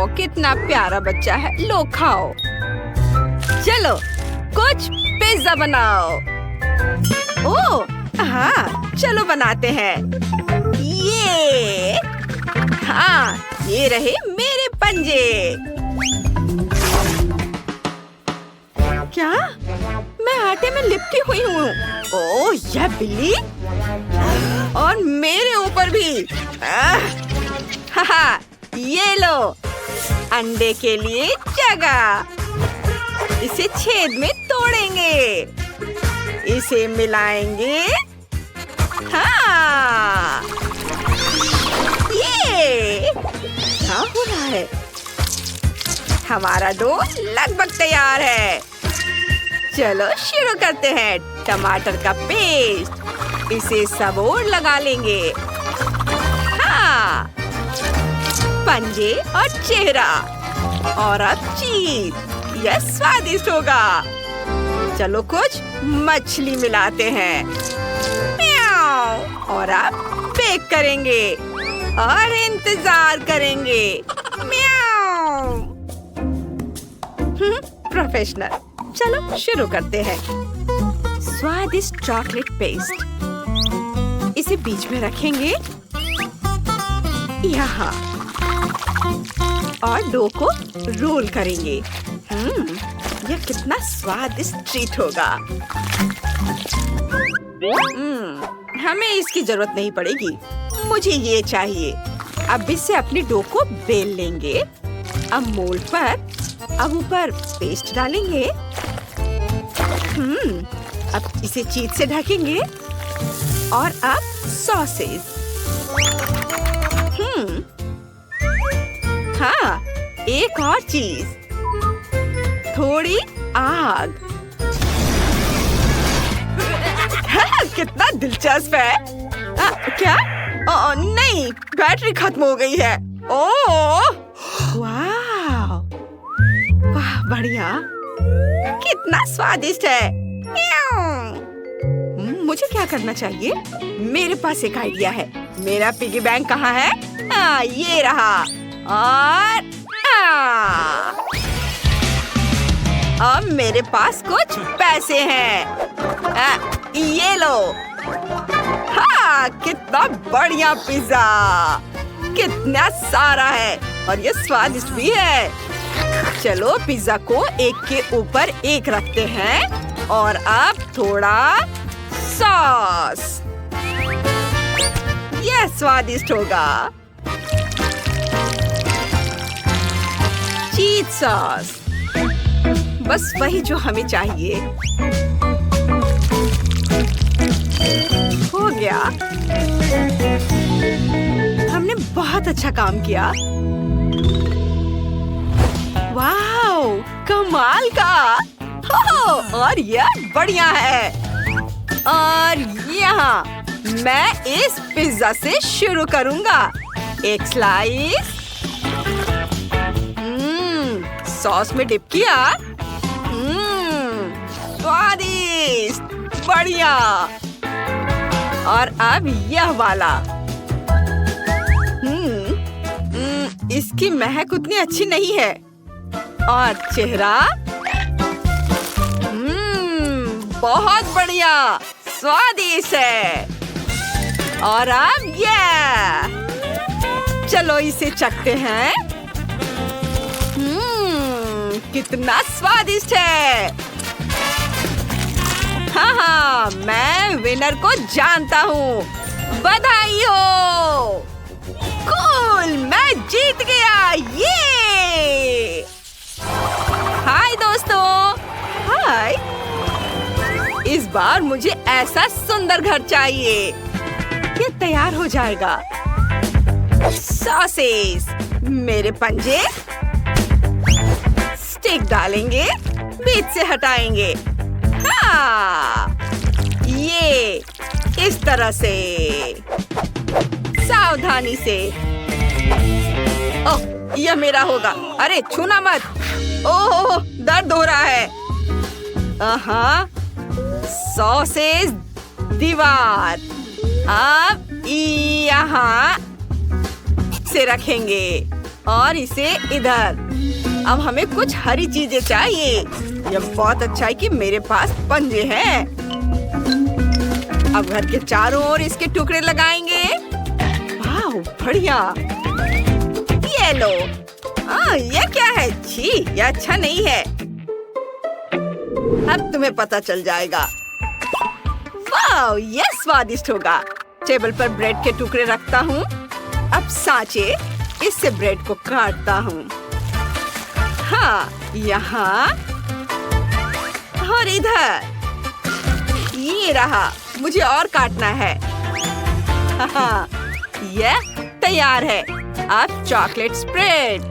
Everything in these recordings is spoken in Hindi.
कितना प्यारा बच्चा है, लो खाओ। चलो कुछ पिज्जा बनाओ। ओह हाँ, चलो बनाते हैं। ये हाँ, ये रहे मेरे पंजे। क्या मैं आटे में लिपटी हुई हूँ? ओह यह बिल्ली, और मेरे ऊपर भी। हाँ, ये लो अंडे के लिए जगह। इसे छेद में तोड़ेंगे, इसे मिलाएंगे। हाँ, ये क्या हो रहा है? हमारा डो लगभग तैयार है। चलो शुरू करते हैं। टमाटर का पेस्ट, इसे सब ओर लगा लेंगे। हाँ, पंजे और चेहरा, और अब चीज। यह स्वादिष्ट होगा। चलो कुछ मछली मिलाते हैं। म्याऊ। और अब बेक करेंगे और इंतजार करेंगे। म्याऊ। प्रोफेशनल। चलो शुरू करते हैं। स्वादिष्ट चॉकलेट पेस्ट, इसे बीच में रखेंगे यहाँ, और डो को रोल करेंगे। यह कितना स्वादिष्ट ट्रीट होगा। हमें इसकी जरूरत नहीं पड़ेगी, मुझे ये चाहिए। अब इससे अपनी डो को बेल लेंगे। अब मोल्ड पर अब ऊपर पेस्ट डालेंगे। अब इसे चीज से ढकेंगे, और अब सॉसेज। हाँ, एक और चीज, थोड़ी आग। हाँ, कितना दिलचस्प है। क्या? नहीं, बैटरी खत्म हो गई है। ओह, वाह, वाह, बढ़िया, कितना स्वादिष्ट है। मुझे क्या करना चाहिए? मेरे पास एक आइडिया है। मेरा पिगी बैंक कहाँ है? ये रहा। और अब मेरे पास कुछ पैसे हैं। ये लो। हाँ, कितना बढ़िया पिज्जा, कितना सारा है, और ये स्वादिष्ट भी है। चलो पिज्जा को एक के ऊपर एक रखते हैं, और अब थोड़ा सॉस। यह स्वादिष्ट होगा। चीज सॉस, बस वही जो हमें चाहिए। हो गया। हमने बहुत अच्छा काम किया। वाओ, कमाल का। और यह बढ़िया है। और यहाँ मैं इस पिज्जा से शुरू करूंगा। एक स्लाइस। सॉस में डिप किया। स्वादिष्ट, बढ़िया। और अब यह वाला। इसकी महक उतनी अच्छी नहीं है। और चेहरा, बहुत बढ़िया, स्वादिष्ट है। और अब ये, चलो इसे चखते हैं। कितना स्वादिष्ट है। हाँ, मैं विनर को जानता हूँ। बधाई हो। कूल, मैं जीत गया। ये हाय दोस्तों। हाय, इस बार मुझे ऐसा सुंदर घर चाहिए। ये तैयार हो जाएगा। सॉसेस, मेरे पंजे, स्टिक डालेंगे, बीच से हटाएंगे। हाँ, ये इस तरह से, सावधानी से। ओह, यह मेरा होगा। अरे छूना मत। ओह, दर्द हो रहा है। सॉसेज दीवार। अब यहाँ से रखेंगे। और इसे इधर। अब हमें कुछ हरी चीजें चाहिए। यह बहुत अच्छा है कि मेरे पास पंजे हैं। अब घर के चारों ओर इसके टुकड़े लगाएंगे। वाह, बढ़िया। ये लो। ये क्या है? छी, ये अच्छा नहीं है। अब तुम्हें पता चल जाएगा। वाह, ये स्वादिष्ट होगा। टेबल पर ब्रेड के टुकड़े रखता हूँ। अब सांचे, इससे ब्रेड को काटता हूँ। हाँ, यहाँ और इधर। ये रहा, मुझे और काटना है। हाँ, ये तैयार है। अब चॉकलेट स्प्रेड।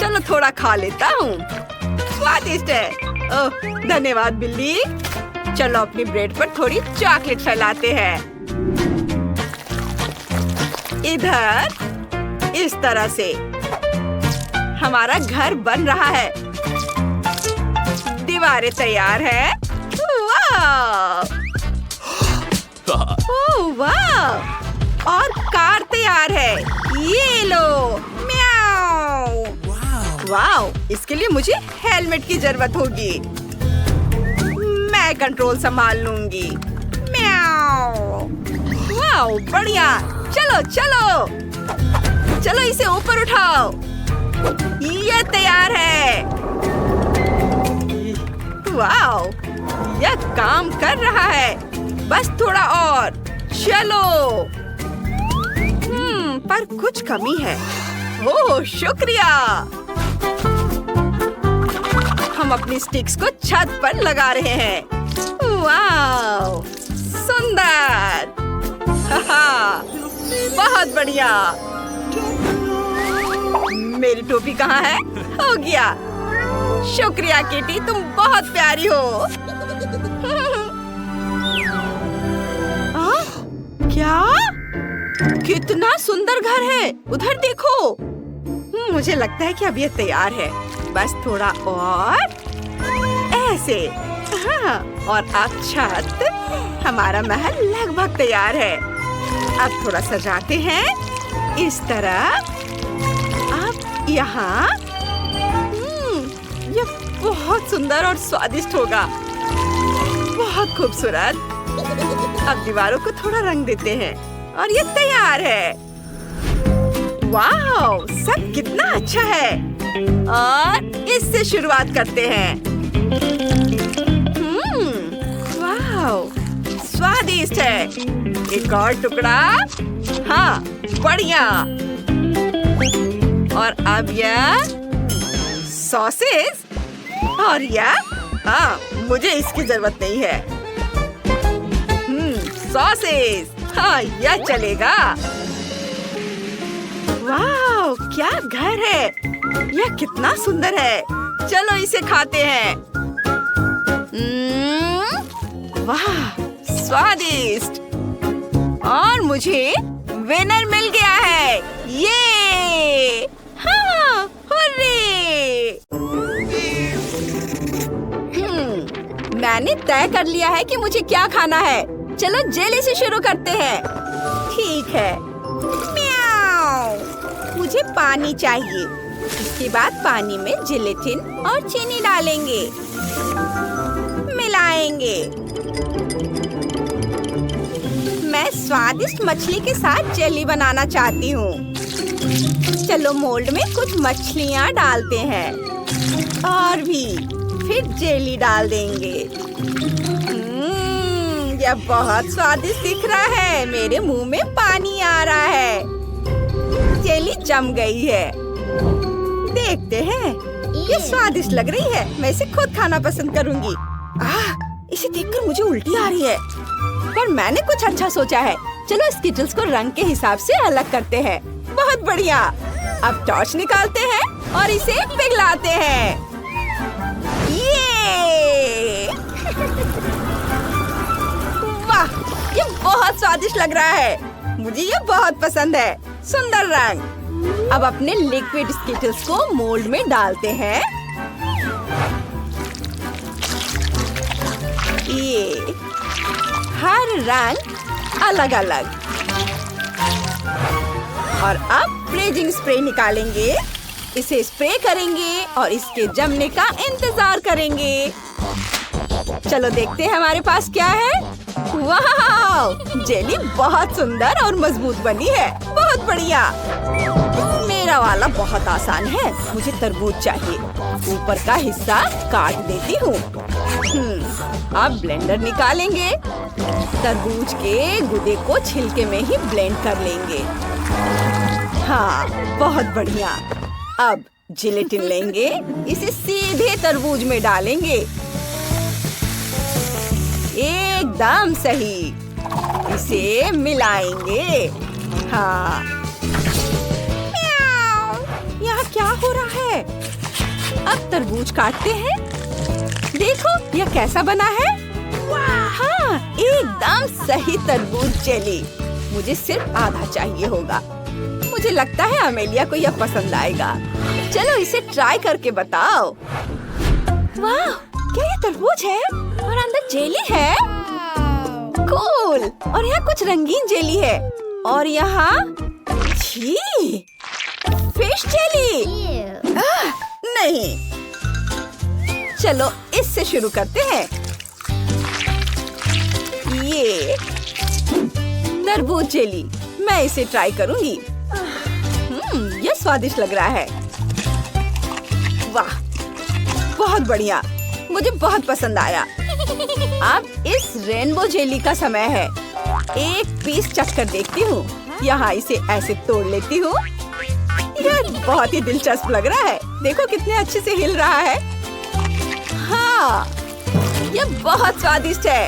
चलो थोड़ा खा लेता हूँ। स्वादिष्ट है। ओह, धन्यवाद बिल्ली। चलो अपनी ब्रेड पर थोड़ी चॉकलेट फैलाते हैं। इधर इस तरह से हमारा घर बन रहा है। दीवारें तैयार है। वाह! ओह वाह! और कार तैयार है। ये लो। म्याऊ। वाह! इसके लिए मुझे हेलमेट की जरूरत होगी। मैं कंट्रोल संभाल लूंगी। म्याऊ। वाह, बढ़िया। चलो चलो चलो, इसे ऊपर उठाओ। ये तैयार है। वाह, यह काम कर रहा है। बस थोड़ा और। चलो। पर कुछ कमी है। ओह, शुक्रिया। हम अपनी स्टिक्स को छत पर लगा रहे हैं। वाह, सुंदर। बहुत बढ़िया। मेरी टोपी कहाँ है? हो गया। शुक्रिया किटी, तुम बहुत प्यारी हो। क्या? कितना सुंदर घर है। उधर देखो। मुझे लगता है कि अब ये तैयार है। बस थोड़ा और ऐसे। हाँ, और अब छत। हमारा महल लगभग तैयार है। अब थोड़ा सजाते हैं इस तरह। अब यहाँ। ये बहुत सुंदर और स्वादिष्ट होगा। बहुत खूबसूरत। अब दीवारों को थोड़ा रंग देते हैं और ये तैयार है। वाह, सब कितना अच्छा है। और इससे शुरुआत करते हैं। वाह, स्वादिष्ट है। एक और टुकड़ा। हाँ, बढ़िया। और अब यह सॉसेस। और यह, हाँ, मुझे इसकी जरूरत नहीं है। सॉसेस। हाँ, यह चलेगा। वाह, क्या घर है। यह कितना सुंदर है। चलो इसे खाते हैं। वाह, स्वादिष्ट। और मुझे विनर मिल गया है। ये। हाँ, हुर्रे। मैंने तय कर लिया है कि मुझे क्या खाना है। चलो जेली से शुरू करते हैं। ठीक है। म्याऊ। मुझे पानी चाहिए। इसके बाद पानी में जिलेटिन और चीनी डालेंगे। मिलाएंगे। मैं स्वादिष्ट मछली के साथ जेली बनाना चाहती हूँ। चलो मोल्ड में कुछ मछलियाँ डालते हैं। और भी। फिर जेली डाल देंगे। यह बहुत स्वादिष्ट दिख रहा है। मेरे मुंह में पानी आ रहा है। जेली जम गई है। देखते हैं। ये स्वादिष्ट लग रही है। मैं इसे खुद खाना पसंद करूंगी। इसे देखकर मुझे उल्टी आ रही है। पर मैंने कुछ अच्छा सोचा है। चलो स्किटल्स को रंग के हिसाब से अलग करते हैं। बहुत बढ़िया। अब टॉर्च निकालते हैं और इसे पिघलाते हैं। ये वाह, ये बहुत स्वादिष्ट लग रहा है। मुझे ये बहुत पसंद है। सुंदर रंग। अब अपने लिक्विड स्किटल्स को मोल्ड में डालते हैं। ये हर रंग अलग अलग। और अब फ्रीजिंग स्प्रे निकालेंगे इसे स्प्रे करेंगे और इसके जमने का इंतजार करेंगे। चलो देखते हैं हमारे पास क्या है। वाह! जेली बहुत सुंदर और मजबूत बनी है। बहुत बढ़िया। मेरा वाला बहुत आसान है। मुझे तरबूज चाहिए। ऊपर का हिस्सा काट देती हूँ। अब ब्लेंडर निकालेंगे। तरबूज के गूदे को छिलके में ही ब्लेंड कर लेंगे। हाँ, बहुत बढ़िया। अब जिलेटिन लेंगे। इसे सीधे तरबूज में डालेंगे। एकदम सही। इसे मिलाएंगे। हाँ। यहाँ क्या हो रहा है? अब तरबूज काटते हैं। देखो यह कैसा बना है। हाँ, एकदम सही तरबूज जेली। मुझे सिर्फ आधा चाहिए होगा। मुझे लगता है अमेलिया को यह पसंद आएगा। चलो इसे ट्राई करके बताओ। वाह, क्या ये तरबूज है और अंदर जेली है? कूल। और यहाँ कुछ रंगीन जेली है और यहाँ छी, फिश जेली। नहीं। चलो इससे शुरू करते हैं। ये तरबूज जेली, मैं इसे ट्राई करूंगी। यह स्वादिष्ट लग रहा है। वाह, बहुत बढ़िया। मुझे बहुत पसंद आया। अब इस रेनबो जेली का समय है। एक पीस चख कर देखती हूँ। यहाँ इसे ऐसे तोड़ लेती हूँ। यह बहुत ही दिलचस्प लग रहा है। देखो कितने अच्छे से हिल रहा है। हाँ, यह बहुत स्वादिष्ट है।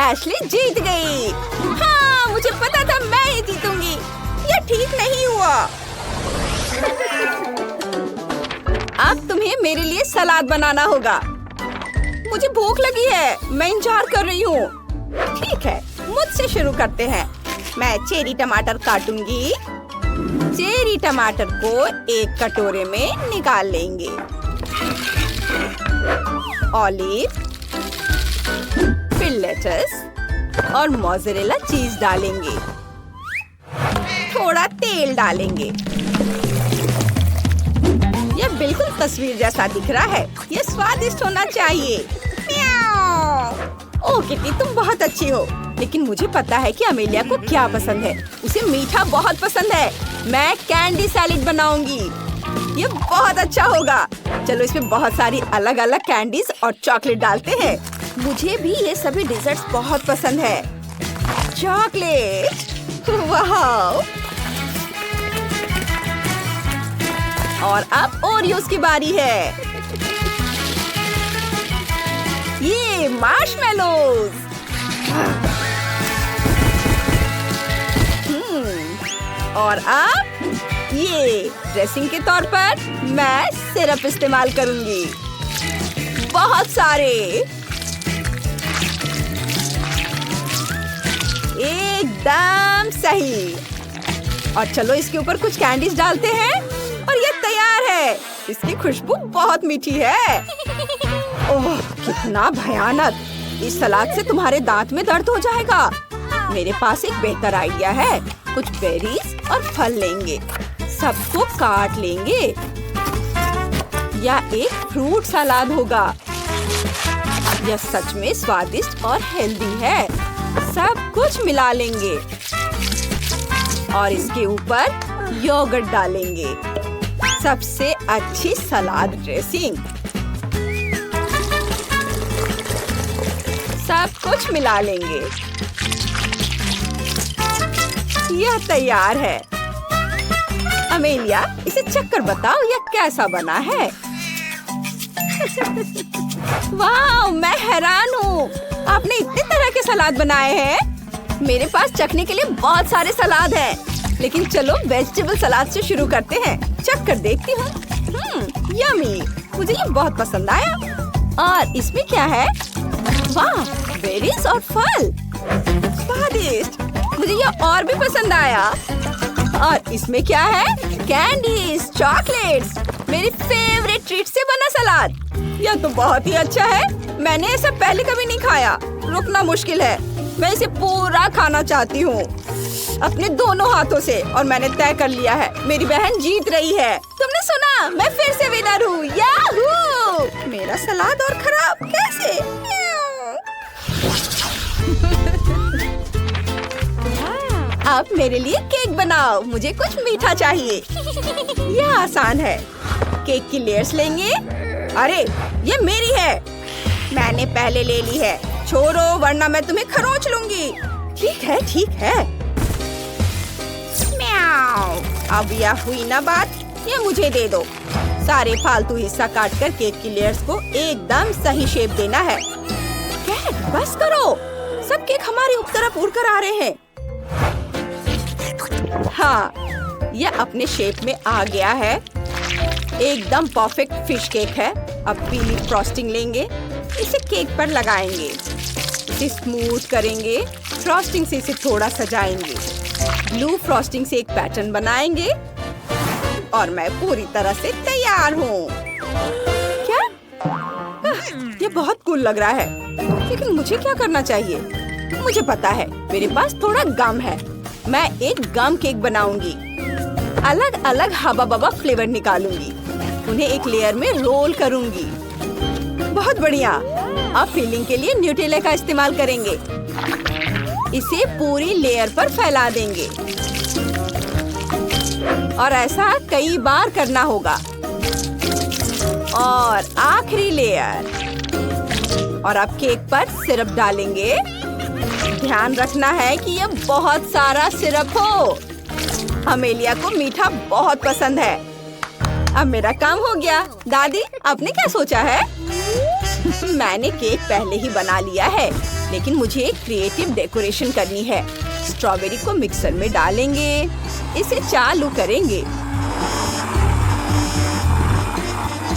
एशली जीत गई। हाँ, मुझे पता था मैं ही जीतूंगी। यह ठीक नहीं हुआ। अब तुम्हें मेरे लिए सलाद बनाना होगा। मुझे भूख लगी है। मैं इंतजार कर रही हूँ। ठीक है, मुझसे शुरू करते हैं। मैं चेरी टमाटर काटूंगी। चेरी टमाटर को एक कटोरे में निकाल लेंगे। ऑलिव, फिर लेटस और मोज़रेला चीज डालेंगे। थोड़ा तेल डालेंगे। यह बिल्कुल तस्वीर जैसा दिख रहा है। यह स्वादिष्ट होना चाहिए। ओह किटी, तुम बहुत अच्छी हो। लेकिन मुझे पता है कि अमेलिया को क्या पसंद है। उसे मीठा बहुत पसंद है। मैं कैंडी सैलेड बनाऊंगी। यह बहुत अच्छा होगा। चलो इसमें बहुत सारी अलग अलग कैंडीज और चॉकलेट डालते हैं। मुझे भी ये सभी डिजर्ट्स बहुत पसंद है। चॉकलेट, वाह। और अब ओरियोस की बारी है। ये मार्शमेलोज। और अब ये ड्रेसिंग के तौर पर मैं सिरप इस्तेमाल करूंगी। बहुत सारे। एकदम सही। और चलो इसके ऊपर कुछ कैंडीज डालते हैं और ये तैयार है। इसकी खुशबू बहुत मीठी है। ओह कितना भयानक। इस सलाद से तुम्हारे दांत में दर्द हो जाएगा। मेरे पास एक बेहतर आइडिया है। कुछ बेरीज और फल लेंगे। सबको काट लेंगे। यह एक फ्रूट सलाद होगा। यह सच में स्वादिष्ट और हेल्दी है। सब कुछ मिला लेंगे और इसके ऊपर योगर्ट डालेंगे। सबसे अच्छी सलाद ड्रेसिंग। सब कुछ मिला लेंगे। यह तैयार है। अमेलिया, इसे चख कर बताओ यह कैसा बना है। वाह, मैं हैरान हूँ। आपने इतने तरह के सलाद बनाए हैं। मेरे पास चखने के लिए बहुत सारे सलाद हैं। लेकिन चलो वेजिटेबल सलाद से शुरू करते हैं। चख कर देखती हूँ। यम्मी, मुझे ये बहुत पसंद आया। और इसमें क्या है? वाह, बेरीज और फल। स्वादिष्ट। मुझे ये और भी पसंद आया। और इसमें क्या है? Candies, chocolates. मेरी फेवरेट ट्रीट से बना सलाद। यह तो बहुत ही अच्छा है। मैंने ऐसा पहले कभी नहीं खाया। रुकना मुश्किल है। मैं इसे पूरा खाना चाहती हूँ। अपने दोनों हाथों से। और मैंने तय कर लिया है, मेरी बहन जीत रही है। तुमने सुना, मैं फिर से विनर हूँ। याहू! मेरा सलाद और खराब कैसे? अब मेरे लिए केक बनाओ। मुझे कुछ मीठा चाहिए। यह आसान है। केक की लेयर्स लेंगे। अरे ये मेरी है, मैंने पहले ले ली है। छोड़ो वरना मैं तुम्हें खरोंच लूंगी। ठीक है ठीक है। म्याऊ। अब यह हुई ना बात, ये मुझे दे दो। सारे फालतू हिस्सा काटकर केक की लेयर्स को एकदम सही शेप देना है। कैट, बस करो, सब केक हमारी तरफ उड़कर आ रहे हैं। हाँ, यह अपने शेप में आ गया है। एकदम परफेक्ट फिश केक है। अब पीली फ्रॉस्टिंग लेंगे, इसे केक पर लगाएंगे, इसे स्मूथ करेंगे, फ्रॉस्टिंग से इसे थोड़ा सजाएंगे, ब्लू फ्रॉस्टिंग से एक पैटर्न बनाएंगे और मैं पूरी तरह से तैयार हूँ। क्या? ये बहुत कूल लग रहा है, लेकिन मुझे क्या करना चाहिए? मुझे पता है, मेरे पास थोड़ा गम है। मैं एक गम केक बनाऊंगी। अलग अलग हवा बबा फ्लेवर निकालूंगी, उन्हें एक लेयर में रोल करूंगी। बहुत बढ़िया। अब फिलिंग के लिए न्यूटेला का इस्तेमाल करेंगे। इसे पूरी लेयर पर फैला देंगे और ऐसा कई बार करना होगा। और आखिरी लेयर। और अब केक पर सिरप डालेंगे। ध्यान रखना है कि यह बहुत सारा सिरप हो। अमेलिया को मीठा बहुत पसंद है। अब मेरा काम हो गया। दादी, आपने क्या सोचा है? मैंने केक पहले ही बना लिया है, लेकिन मुझे एक क्रिएटिव डेकोरेशन करनी है। स्ट्रॉबेरी को मिक्सर में डालेंगे, इसे चालू करेंगे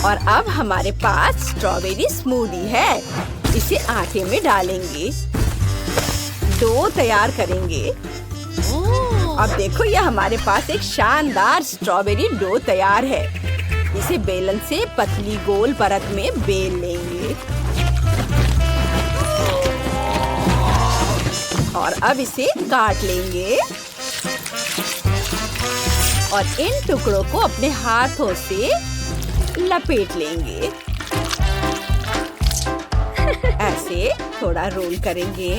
और अब हमारे पास स्ट्रॉबेरी स्मूदी है। इसे आटे में डालेंगे, डो तैयार करेंगे। अब देखो, यह हमारे पास एक शानदार स्ट्रॉबेरी डो तैयार है। इसे बेलन से पतली गोल परत में बेल लेंगे और अब इसे काट लेंगे और इन टुकड़ों को अपने हाथों से लपेट लेंगे। ऐसे थोड़ा रोल करेंगे।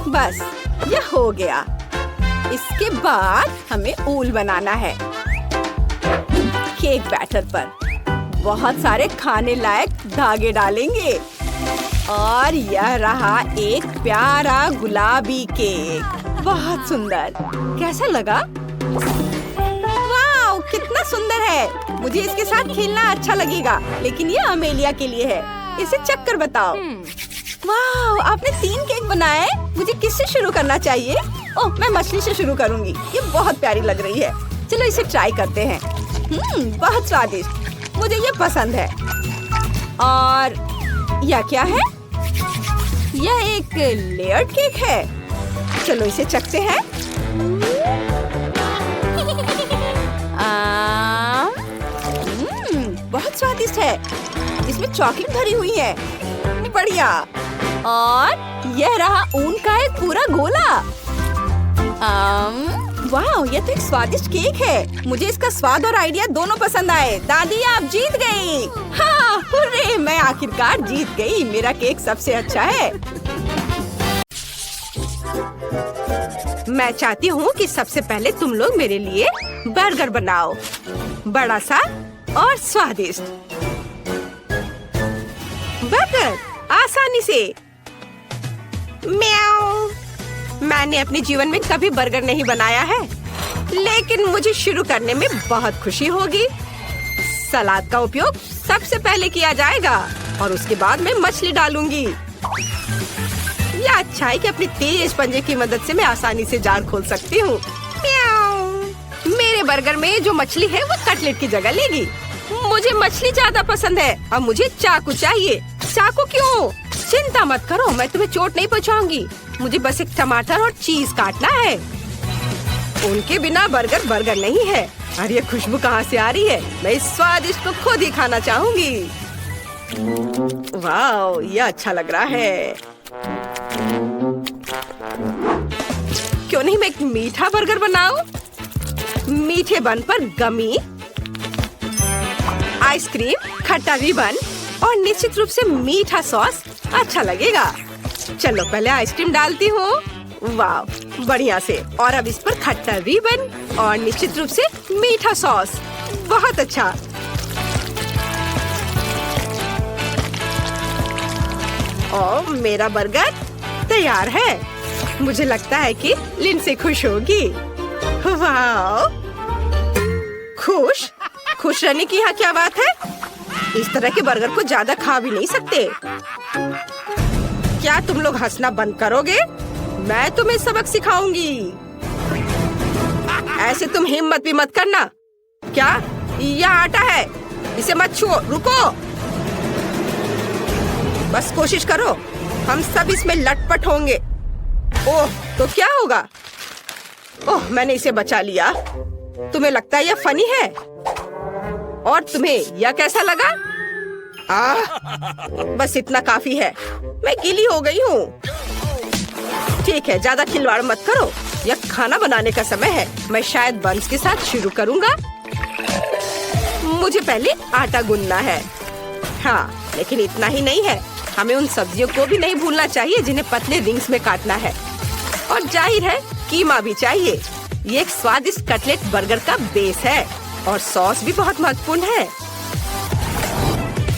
बस, यह हो गया। इसके बाद हमें ऊल बनाना है। केक बैटर पर बहुत सारे खाने लायक धागे डालेंगे और यह रहा एक प्यारा गुलाबी केक। बहुत सुंदर। कैसा लगा? वाह, कितना सुंदर है। मुझे इसके साथ खेलना अच्छा लगेगा, लेकिन ये अमेलिया के लिए है। इसे चक्कर बताओ। वाह, आपने 3 केक बनाए। मुझे किससे शुरू करना चाहिए? ओह, मैं मछली से शुरू करूंगी। ये बहुत प्यारी लग रही है। चलो इसे ट्राई करते हैं। बहुत स्वादिष्ट, मुझे ये पसंद है। और यह क्या है? यह एक लेयर्ड केक है। चलो इसे चखते हैं। बहुत स्वादिष्ट है। इसमें चॉकलेट भरी हुई है। बढ़िया। और यह रहा ऊन का एक पूरा गोला। वाह, यह तो एक स्वादिष्ट केक है। मुझे इसका स्वाद और आइडिया दोनों पसंद आए। दादी, आप जीत गई। हाँ, हुर्रे, मैं आखिरकार जीत गई। मेरा केक सबसे अच्छा है। मैं चाहती हूँ कि सबसे पहले तुम लोग मेरे लिए बर्गर बनाओ, बड़ा सा और स्वादिष्ट। बर्गर आसानी से। म्याऊ। मैंने अपने जीवन में कभी बर्गर नहीं बनाया है, लेकिन मुझे शुरू करने में बहुत खुशी होगी। सलाद का उपयोग सबसे पहले किया जाएगा और उसके बाद मैं मछली डालूंगी। यह अच्छा है कि अपने तेज पंजे की मदद से मैं आसानी से जार खोल सकती हूँ। मेरे बर्गर में जो मछली है वो कटलेट की जगह लेगी। मुझे मछली ज्यादा पसंद है। अब मुझे चाकू चाहिए। चाकू क्यों? चिंता मत करो, मैं तुम्हें चोट नहीं पहुँचाऊंगी। मुझे बस एक टमाटर और चीज काटना है। उनके बिना बर्गर बर्गर नहीं है। अरे ये खुशबू कहाँ से आ रही है? मैं इस स्वादिष्ट को खुद ही खाना चाहूंगी। वाह, ये अच्छा लग रहा है। क्यों नहीं मैं एक मीठा बर्गर बनाऊं? मीठे बन पर गमी, आइसक्रीम, खट्टा रिबन और निश्चित रूप से मीठा सॉस अच्छा लगेगा। चलो पहले आइसक्रीम डालती हूँ। वाह, बढ़िया से। और अब इस पर खट्टा रिबन और निश्चित रूप से मीठा सॉस। बहुत अच्छा। और मेरा बर्गर तैयार है। मुझे लगता है कि लिंडसे खुश होगी। वाह, खुश खुश रहने की यहाँ क्या बात है? इस तरह के बर्गर को ज्यादा खा भी नहीं सकते। क्या तुम लोग हंसना बंद करोगे? मैं तुम्हें सबक सिखाऊंगी। ऐसे तुम हिम्मत भी मत करना। क्या यह आटा है? इसे मत छुओ, रुको। बस कोशिश करो, हम सब इसमें लटपट होंगे। ओह, तो क्या होगा? ओह, मैंने इसे बचा लिया। तुम्हें लगता है यह फनी है? और तुम्हें यह कैसा लगा? बस इतना काफी है। मैं गीली हो गई हूँ। ठीक है, ज्यादा खिलवाड़ मत करो। यह खाना बनाने का समय है। मैं शायद बंस के साथ शुरू करूँगा। मुझे पहले आटा गूंदना है। हाँ, लेकिन इतना ही नहीं है। हमें उन सब्जियों को भी नहीं भूलना चाहिए जिन्हें पतले रिंग्स में काटना है। और जाहिर है कीमा भी चाहिए। ये एक स्वादिष्ट कटलेट बर्गर का बेस है और सॉस भी बहुत महत्वपूर्ण है।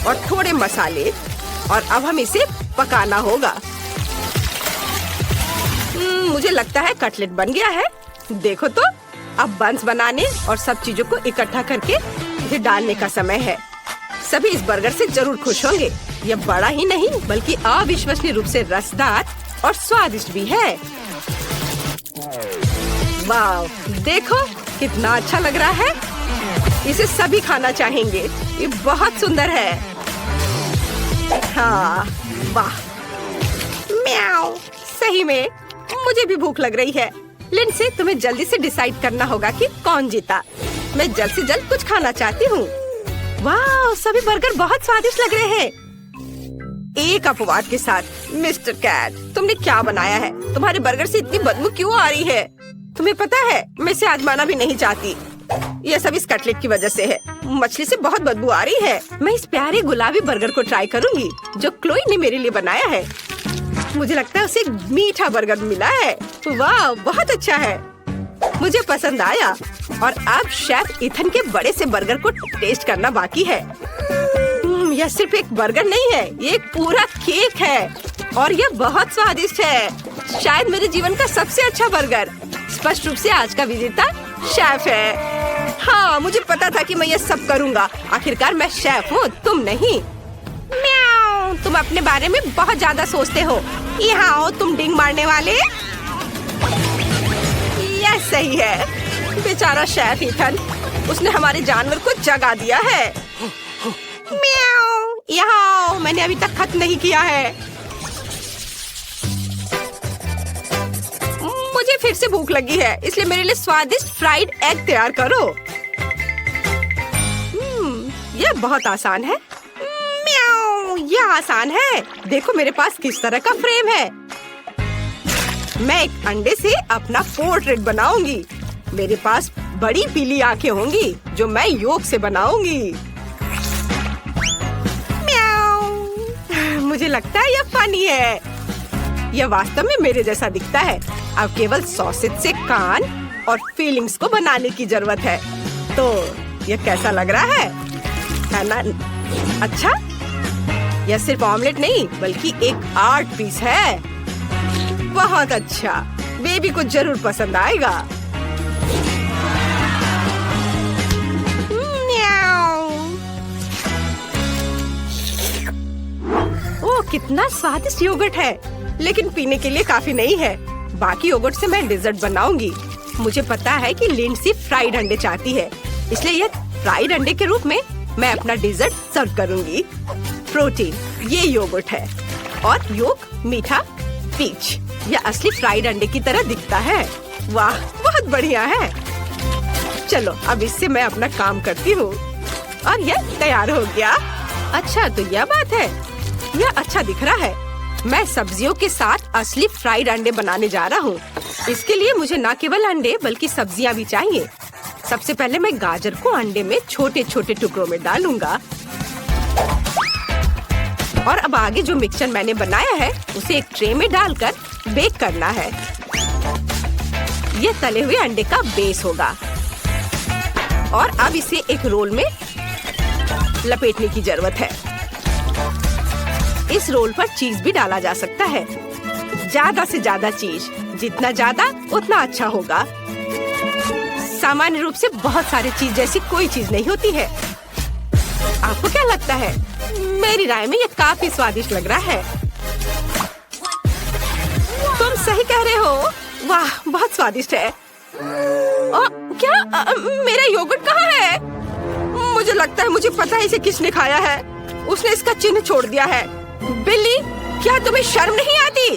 और थोड़े मसाले। और अब हम इसे पकाना होगा। मुझे लगता है कटलेट बन गया है। देखो तो, अब बंस बनाने और सब चीजों को इकट्ठा करके इसे डालने का समय है। सभी इस बर्गर से जरूर खुश होंगे। यह बड़ा ही नहीं बल्कि अविश्वसनीय रूप से रसदार और स्वादिष्ट भी है। वाह, देखो कितना अच्छा लग रहा है। इसे सभी खाना चाहेंगे। ये बहुत सुंदर है। हाँ, वाह, म्याऊ। सही में मुझे भी भूख लग रही है। लिंडसे, तुम्हें जल्दी से डिसाइड करना होगा कि कौन जीता। मैं जल्द से जल्द कुछ खाना चाहती हूँ। वाह, सभी बर्गर बहुत स्वादिष्ट लग रहे हैं। एक अपवाद के साथ। मिस्टर कैट, तुमने क्या बनाया है? तुम्हारे बर्गर से इतनी बदबू क्यों आ रही है? तुम्हें पता है, मैं इसे आजमाना भी नहीं चाहती। यह सब इस कटलेट की वजह से है। मछली से बहुत बदबू आ रही है। मैं इस प्यारे गुलाबी बर्गर को ट्राई करूंगी जो क्लोई ने मेरे लिए बनाया है। मुझे लगता है उसे मीठा बर्गर मिला है। वाह, बहुत अच्छा है। मुझे पसंद आया। और अब शेफ इथन के बड़े से बर्गर को टेस्ट करना बाकी है। यह सिर्फ एक बर्गर नहीं है, ये एक पूरा केक है और यह बहुत स्वादिष्ट है। शायद मेरे जीवन का सबसे अच्छा बर्गर। स्पष्ट रूप से आज का विजेता शेफ है। हाँ, मुझे पता था कि मैं ये सब करूँगा। आखिरकार मैं शेफ हूँ, तुम नहीं। म्याऊ, तुम अपने बारे में बहुत ज्यादा सोचते हो। यहाँ आओ तुम डिंग मारने वाले। यह सही है। बेचारा शेफ इथन, उसने हमारे जानवर को जगा दिया है। म्याऊ, यहाँ आओ, मैंने अभी तक खत्म नहीं किया है। मुझे फिर से भूख लगी है, इसलिए मेरे लिए स्वादिष्ट फ्राइड एग तैयार करो। यह बहुत आसान है। म्याऊ, यह आसान है। देखो मेरे पास किस तरह का फ्रेम है। मैं एक अंडे से अपना पोर्ट्रेट बनाऊंगी। मेरे पास बड़ी पीली आंखें होंगी जो मैं योग से बनाऊंगी। म्याऊ, मुझे लगता है यह फनी है। यह वास्तव में मेरे जैसा दिखता है। अब केवल सॉसेज से कान और फीलिंग्स को बनाने की जरूरत है। तो यह कैसा लग रहा है ना? अच्छा, यह सिर्फ ऑमलेट नहीं बल्कि एक आर्ट पीस है। बहुत अच्छा, बेबी को जरूर पसंद आएगा। ओह, कितना स्वादिष्ट योगर्ट है, लेकिन पीने के लिए काफी नहीं है। बाकी योगर्ट से मैं डेजर्ट बनाऊंगी। मुझे पता है कि लिंडसे फ्राइड अंडे चाहती है, इसलिए यह फ्राइड अंडे के रूप में मैं अपना डेजर्ट सर्व करूंगी। प्रोटीन, ये योगर्ट है और योग मीठा पीच। यह असली फ्राइड अंडे की तरह दिखता है। वाह, बहुत बढ़िया है। चलो अब इससे मैं अपना काम करती हूँ और यह तैयार हो गया। अच्छा, तो यह बात है। यह अच्छा दिख रहा है। मैं सब्जियों के साथ असली फ्राइड अंडे बनाने जा रहा हूँ। इसके लिए मुझे न केवल अंडे बल्कि सब्जियां भी चाहिए। सबसे पहले मैं गाजर को अंडे में छोटे छोटे टुकड़ों में डालूंगा और अब आगे जो मिक्सचर मैंने बनाया है उसे एक ट्रे में डालकर बेक करना है। यह तले हुए अंडे का बेस होगा और अब इसे एक रोल में लपेटने की जरूरत है। इस रोल पर चीज भी डाला जा सकता है, ज्यादा से ज्यादा चीज, जितना ज्यादा उतना अच्छा होगा। सामान्य रूप से बहुत सारी चीज जैसी कोई चीज नहीं होती है। आपको क्या लगता है? मेरी राय में ये काफी स्वादिष्ट लग रहा है। तुम सही कह रहे हो। वाह, बहुत स्वादिष्ट है। क्या मेरा योगर्ट कहाँ है? मुझे लगता है मुझे पता है इसे किसने खाया है। उसने इसका चिन्ह छोड़ दिया है। बिल्ली, क्या तुम्हें शर्म नहीं आती?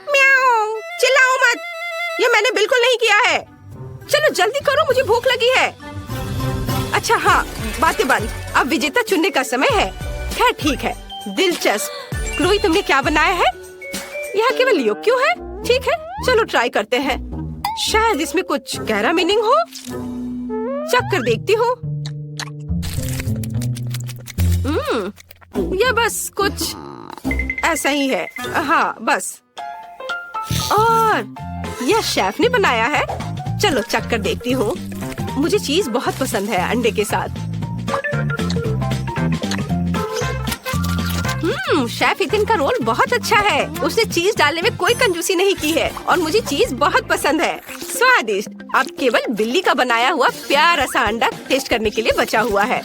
म्याऊ, चिल्लाओ मत। ये मैंने बिल्कुल नहीं किया है। चलो जल्दी करो, मुझे भूख लगी है। अच्छा हाँ, बातें बंद। अब विजेता चुनने का समय है। खैर ठीक है, दिलचस्प। क्लोई, तुमने क्या बनाया है? यह केवल योग क्यों है? ठीक है, चलो ट्राई करते हैं। शायद इसमें कुछ गहरा मीनिंग हो। चख कर देखती हूँ। यह बस कुछ ऐसा ही है। हाँ बस। और यह शेफ ने बनाया है। चलो चख कर देखती हूँ। मुझे चीज बहुत पसंद है अंडे के साथ। शेफ इथिन का रोल बहुत अच्छा है। उसने चीज डालने में कोई कंजूसी नहीं की है और मुझे चीज बहुत पसंद है। स्वादिष्ट। अब केवल बिल्ली का बनाया हुआ प्यारा सा अंडा टेस्ट करने के लिए बचा हुआ है।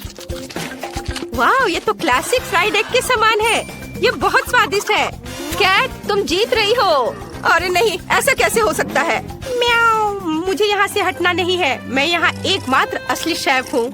वाह, ये तो क्लासिक फ्राइड एग के समान है। ये बहुत स्वादिष्ट है। कैट, तुम जीत रही हो। अरे नहीं, ऐसा कैसे हो सकता है? म्याऊ, मुझे यहाँ से हटना नहीं है। मैं यहाँ एकमात्र असली शेफ हूँ।